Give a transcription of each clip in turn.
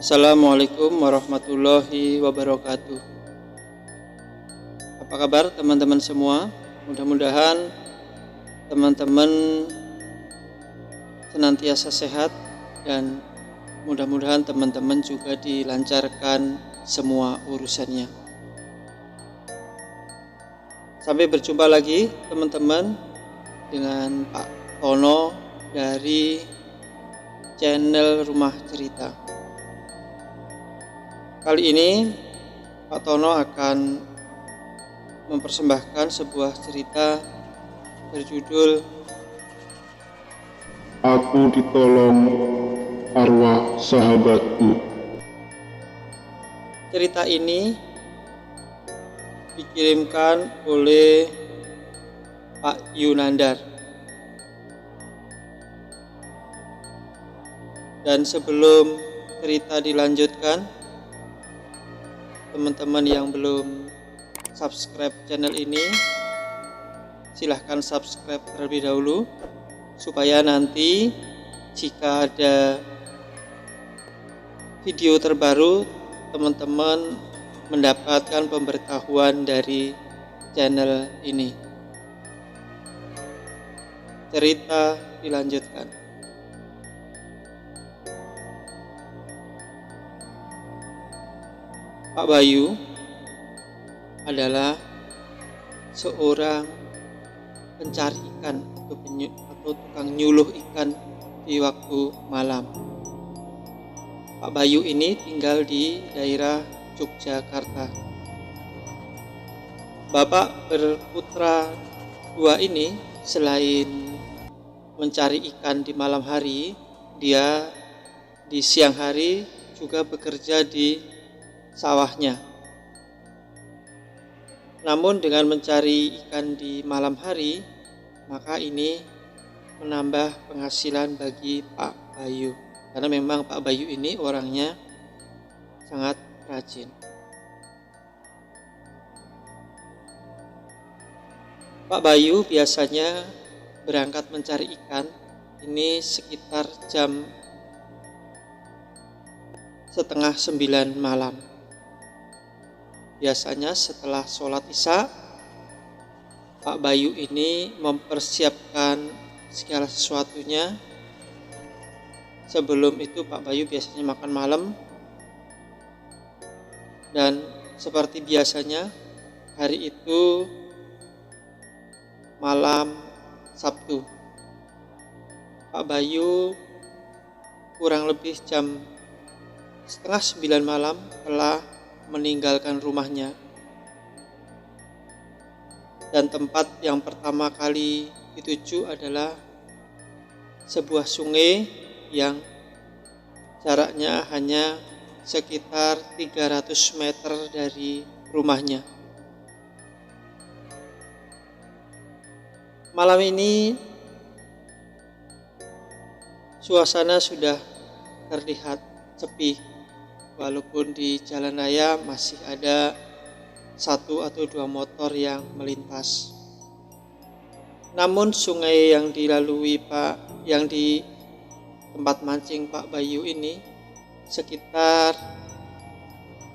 Assalamualaikum warahmatullahi wabarakatuh. Apa kabar teman-teman semua? Mudah-mudahan teman-teman senantiasa sehat dan mudah-mudahan teman-teman juga dilancarkan semua urusannya. Sampai berjumpa lagi teman-teman dengan Pak Tono dari channel Rumah Cerita. Kali ini Pak Tono akan mempersembahkan sebuah cerita berjudul Aku ditolong arwah sahabatku. Cerita ini dikirimkan oleh Pak Yunandar. Dan sebelum cerita dilanjutkan, teman-teman yang belum subscribe channel ini, silahkan subscribe terlebih dahulu supaya nanti jika ada video terbaru teman-teman mendapatkan pemberitahuan dari channel ini. Cerita dilanjutkan. Pak Bayu adalah seorang pencari ikan atau tukang nyuluh ikan di waktu malam. Pak Bayu ini tinggal di daerah Yogyakarta. Bapak berputra dua ini selain mencari ikan di malam hari, dia di siang hari juga bekerja di sawahnya. Namun dengan mencari ikan di malam hari, maka ini menambah penghasilan bagi Pak Bayu. Karena memang Pak Bayu ini orangnya sangat rajin. Pak Bayu biasanya berangkat mencari ikan ini sekitar jam 8:30 malam. Biasanya setelah sholat isya, Pak Bayu ini mempersiapkan segala sesuatunya. Sebelum itu Pak Bayu biasanya makan malam. Dan seperti biasanya hari itu malam Sabtu, Pak Bayu kurang lebih jam 8:30 malam telah meninggalkan rumahnya, dan tempat yang pertama kali dituju adalah sebuah sungai yang jaraknya hanya sekitar 300 meter dari rumahnya. Malam ini suasana sudah terlihat sepi. Walaupun di jalan raya masih ada 1 atau 2 motor yang melintas. Namun sungai yang dilalui yang di tempat mancing Pak Bayu ini sekitar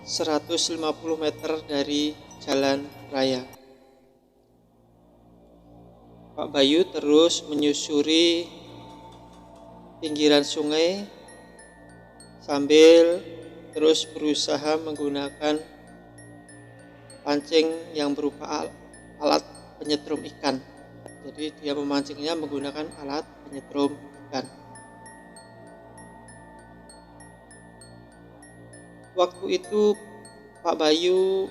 150 meter dari jalan raya. Pak Bayu terus menyusuri pinggiran sungai sambil terus berusaha menggunakan pancing yang berupa alat penyetrum ikan. Jadi dia memancingnya menggunakan alat penyetrum ikan. Waktu itu Pak Bayu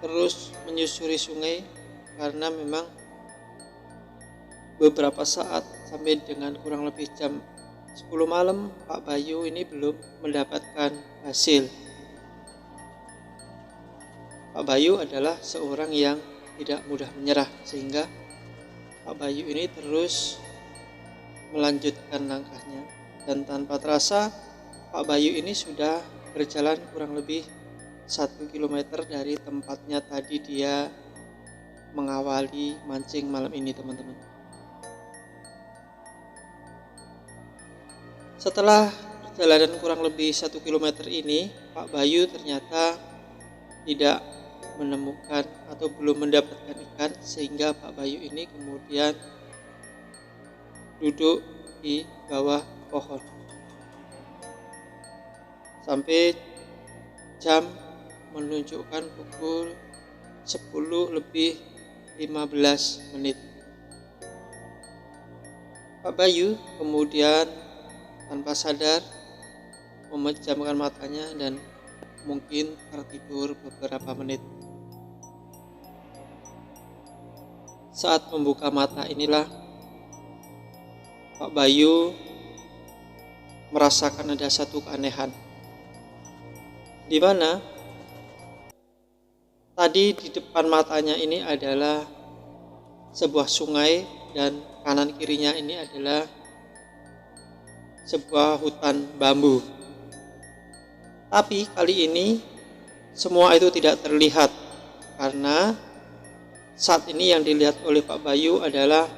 terus menyusuri sungai karena memang beberapa saat sampai dengan kurang lebih jam 10 malam Pak Bayu ini belum mendapatkan hasil. Pak Bayu adalah seorang yang tidak mudah menyerah, sehingga Pak Bayu ini terus melanjutkan langkahnya. Dan tanpa terasa Pak Bayu ini sudah berjalan kurang lebih 1 kilometer dari tempatnya tadi dia mengawali mancing malam ini, teman-teman. Setelah perjalanan kurang lebih 1 km ini, Pak Bayu ternyata tidak menemukan atau belum mendapatkan ikan, sehingga Pak Bayu ini kemudian duduk di bawah pohon sampai jam menunjukkan pukul 10:15. Pak Bayu kemudian tanpa sadar memejamkan matanya dan mungkin tertidur beberapa menit. Saat membuka mata inilah Pak Bayu merasakan ada satu keanehan, di mana tadi di depan matanya ini adalah sebuah sungai dan kanan kirinya ini adalah sebuah hutan bambu. Tapi kali ini semua itu tidak terlihat, karena saat ini yang dilihat oleh Pak Bayu adalah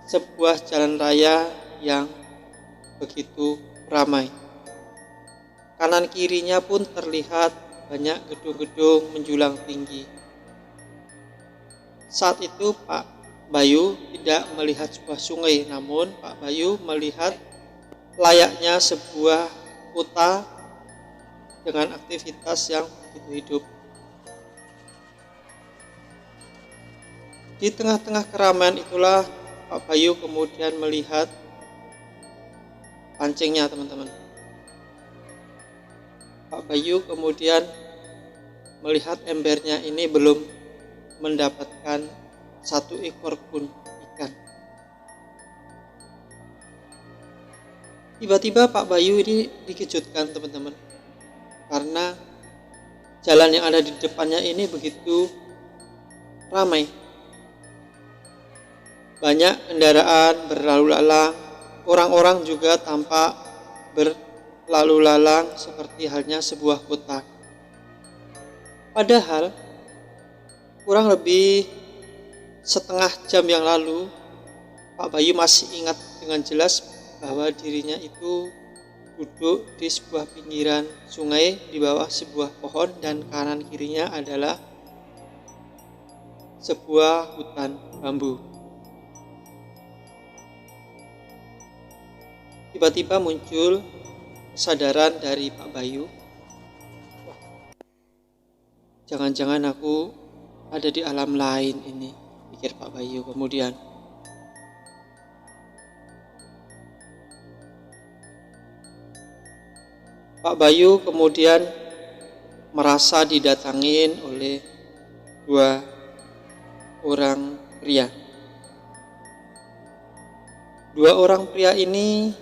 sebuah jalan raya yang begitu ramai. Kanan kirinya pun terlihat banyak gedung-gedung menjulang tinggi. Saat itu Pak Bayu tidak melihat sebuah sungai, namun Pak Bayu melihat layaknya sebuah kota dengan aktivitas yang begitu hidup. Di tengah-tengah keramaian itulah Pak Bayu kemudian melihat pancingnya, teman-teman. Pak Bayu kemudian melihat embernya ini belum mendapatkan satu ekor pun ikan. Tiba-tiba Pak Bayu ini dikejutkan, teman-teman, karena jalan yang ada di depannya ini begitu ramai. Banyak kendaraan berlalu lalang, orang-orang juga tampak berlalu lalang seperti halnya sebuah kota. Padahal kurang lebih setengah jam yang lalu Pak Bayu masih ingat dengan jelas bahwa dirinya itu duduk di sebuah pinggiran sungai di bawah sebuah pohon dan kanan kirinya adalah sebuah hutan bambu. Tiba-tiba muncul kesadaran dari Pak Bayu, jangan-jangan aku ada di alam lain ini, pikir Pak Bayu kemudian. Pak Bayu kemudian merasa didatangin oleh dua orang pria. Dua orang pria ini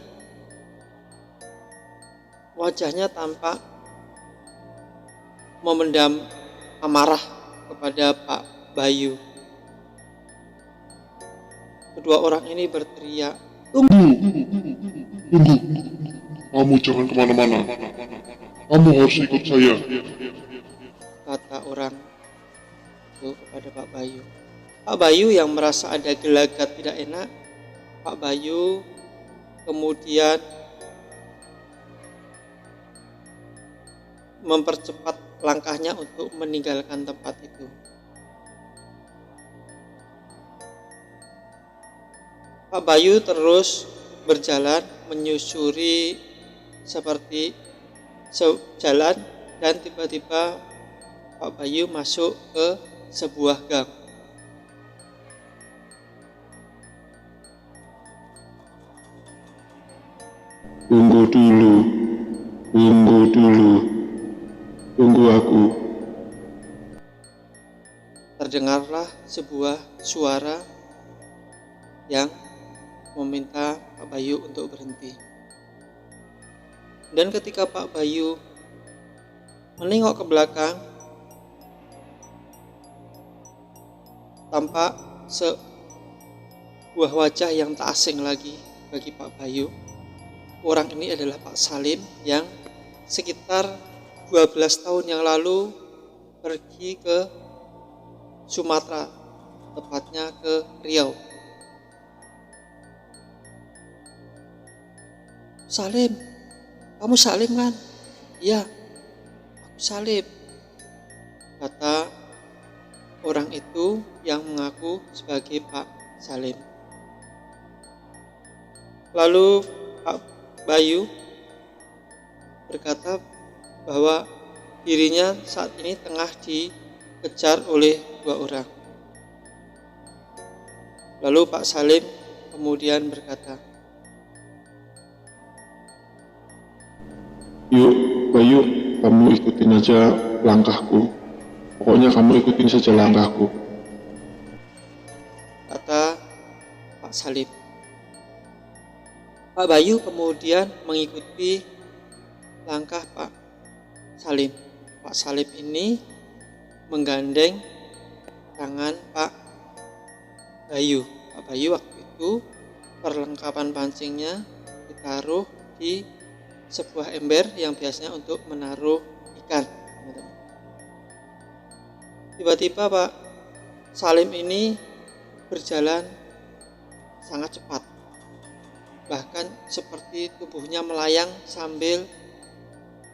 wajahnya tampak memendam amarah kepada Pak Bayu. Kedua orang ini berteriak, Tunggu, kamu jangan kemana-mana. Kamu harus ikut saya. kata orang itu kepada Pak Bayu. Pak Bayu yang merasa ada gelagat tidak enak, Pak Bayu kemudian mempercepat langkahnya untuk meninggalkan tempat itu. Pak Bayu terus berjalan menyusuri seperti jalan dan tiba-tiba Pak Bayu masuk ke sebuah gang. Tunggu dulu, tunggu aku. Terdengarlah sebuah suara yang meminta Pak Bayu untuk berhenti. Dan ketika Pak Bayu menengok ke belakang, tampak sebuah wajah yang tak asing lagi bagi Pak Bayu. Orang ini adalah Pak Salim yang sekitar 12 tahun yang lalu pergi ke Sumatera, tepatnya ke Riau. Salim, kamu Salim kan? Iya, aku Salim, kata orang itu yang mengaku sebagai Pak Salim. Lalu Pak Bayu berkata bahwa dirinya saat ini tengah dikejar oleh 2 orang. Lalu Pak Salim kemudian berkata, Yuk, Bayu, kamu ikutin aja langkahku. Pokoknya kamu ikutin saja langkahku. kata Pak Salim. Pak Bayu kemudian mengikuti langkah Pak Salim. Pak Salim ini menggandeng tangan Pak Bayu. Pak Bayu waktu itu perlengkapan pancingnya ditaruh di sebuah ember yang biasanya untuk menaruh ikan. Tiba-tiba Pak Salim ini berjalan sangat cepat, bahkan seperti tubuhnya melayang sambil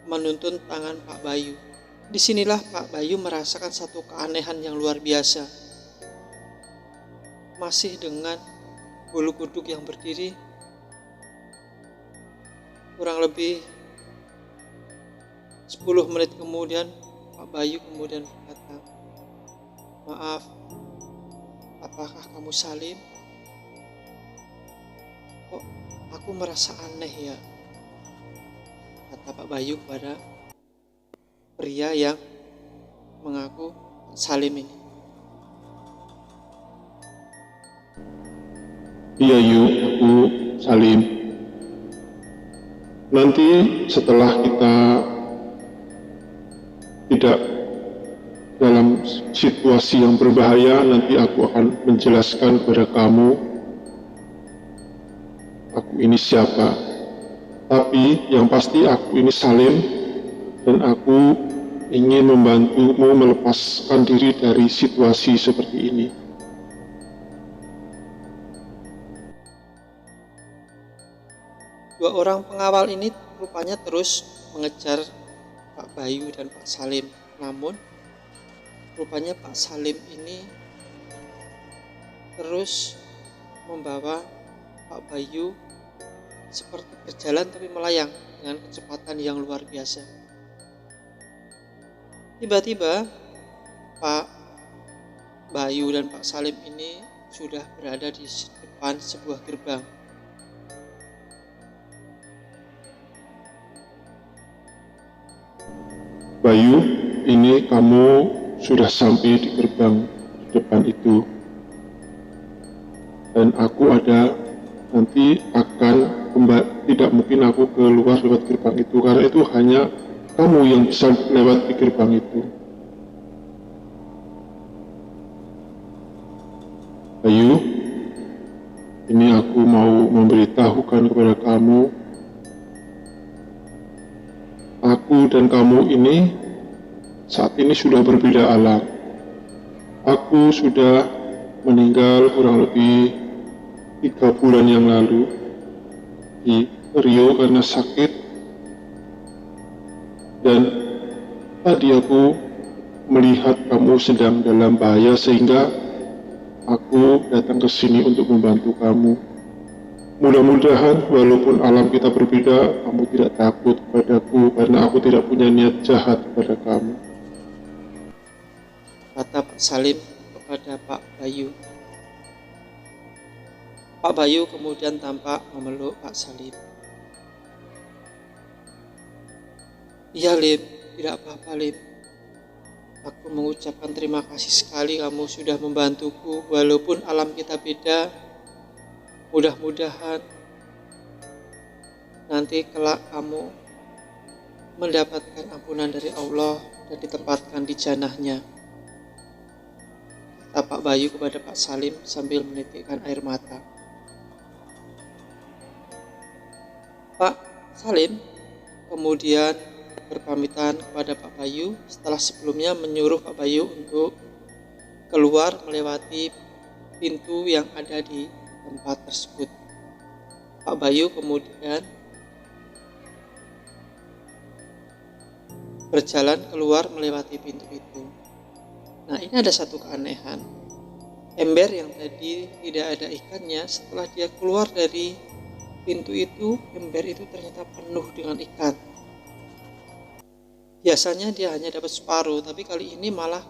menuntun tangan Pak Bayu. Disinilah Pak Bayu merasakan satu keanehan yang luar biasa. Masih dengan bulu kuduk yang berdiri, kurang lebih 10 menit kemudian Pak Bayu kemudian berkata, maaf, apakah kamu Salim? Kok aku merasa aneh ya, kata Pak Bayu kepada pria yang mengaku Salim ini. Iya yuk, aku Salim. Nanti setelah kita tidak dalam situasi yang berbahaya, nanti aku akan menjelaskan kepada kamu aku ini siapa. Tapi yang pasti aku ini Salim, dan aku ingin membantumu melepaskan diri dari situasi seperti ini. Dua orang pengawal ini rupanya terus mengejar Pak Bayu dan Pak Salim. Namun rupanya Pak Salim ini terus membawa Pak Bayu seperti berjalan tapi melayang dengan kecepatan yang luar biasa. Tiba-tiba Pak Bayu dan Pak Salim ini sudah berada di depan sebuah gerbang. Bayu, ini kamu sudah sampai di gerbang depan itu, dan aku ada nanti akan tidak mungkin aku keluar lewat gerbang itu, karena itu hanya kamu yang bisa lewat di gerbang itu. Bayu, ini aku mau memberitahukan kepada kamu, aku dan kamu ini saat ini sudah berbeda alam. Aku sudah meninggal kurang lebih 3 bulan yang lalu di Rio karena sakit, dan tadi aku melihat kamu sedang dalam bahaya sehingga aku datang ke sini untuk membantu kamu. Mudah-mudahan walaupun alam kita berbeda, kamu tidak takut kepadaku karena aku tidak punya niat jahat kepada kamu, kata Pak Salim kepada Pak Bayu. Pak Bayu kemudian tampak memeluk Pak Salim. Iya Lim, tidak apa-apa Lim. Aku mengucapkan terima kasih sekali kamu sudah membantuku walaupun alam kita beda. Mudah-mudahan nanti kelak kamu mendapatkan ampunan dari Allah dan ditempatkan di jannahnya, kata Pak Bayu kepada Pak Salim sambil menitikkan air mata. Pak Salim kemudian berpamitan kepada Pak Bayu setelah sebelumnya menyuruh Pak Bayu untuk keluar melewati pintu yang ada di tempat tersebut. Pak Bayu kemudian berjalan keluar melewati pintu itu. Nah, ini ada satu keanehan. Ember yang tadi tidak ada ikannya, setelah dia keluar dari pintu itu, ember itu ternyata penuh dengan ikan. Biasanya dia hanya dapat separuh, tapi kali ini malah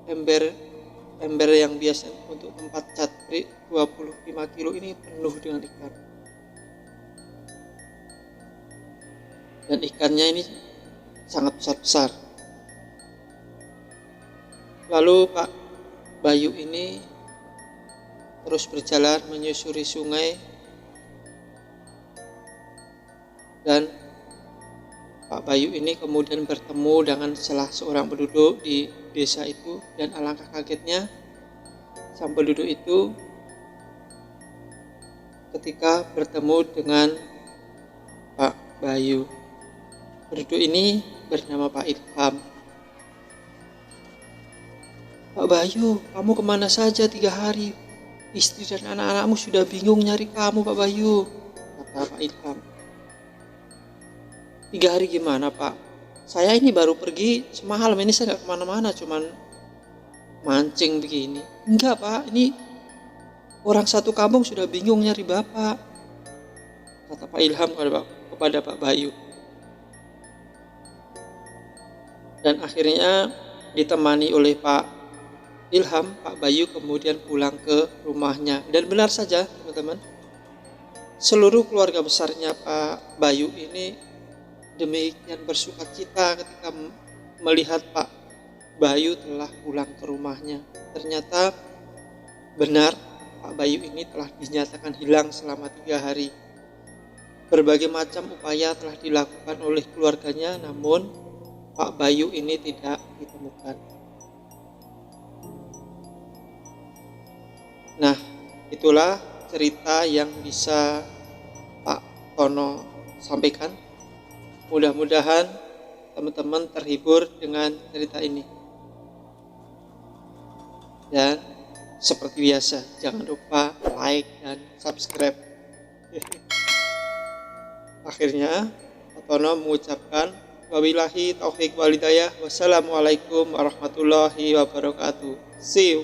ember yang biasa untuk tempat cat 25 kilo ini penuh dengan ikan. Dan ikannya ini sangat besar-besar. Lalu Pak Bayu ini terus berjalan menyusuri sungai, dan Pak Bayu ini kemudian bertemu dengan salah seorang penduduk di desa itu, dan alangkah kagetnya sang penduduk itu ketika bertemu dengan Pak Bayu. Penduduk ini bernama Pak Ilham. "Pak Bayu, kamu kemana saja 3 hari? Istri dan anak-anakmu sudah bingung nyari kamu, Pak Bayu," kata Pak Ilham. "3 hari gimana, Pak? Saya ini baru pergi semalam, ini saya nggak kemana-mana, cuman mancing begini." "Enggak, Pak, ini orang satu kampung sudah bingung nyari Bapak," kata Pak Ilham kepada Pak Bayu. Dan akhirnya ditemani oleh Pak Ilham, Pak Bayu kemudian pulang ke rumahnya. Dan benar saja, teman-teman, seluruh keluarga besarnya Pak Bayu ini demikian bersukacita ketika melihat Pak Bayu telah pulang ke rumahnya. Ternyata benar, Pak Bayu ini telah dinyatakan hilang selama 3 hari. Berbagai macam upaya telah dilakukan oleh keluarganya, namun Pak Bayu ini tidak ditemukan. Nah, itulah cerita yang bisa Pak Tono sampaikan. Mudah-mudahan teman-teman terhibur dengan cerita ini. Dan seperti biasa, jangan lupa like dan subscribe. Akhirnya, Pak Tono mengucapkan wabillahi taufiq walhidayah. Wassalamualaikum warahmatullahi wabarakatuh. See you.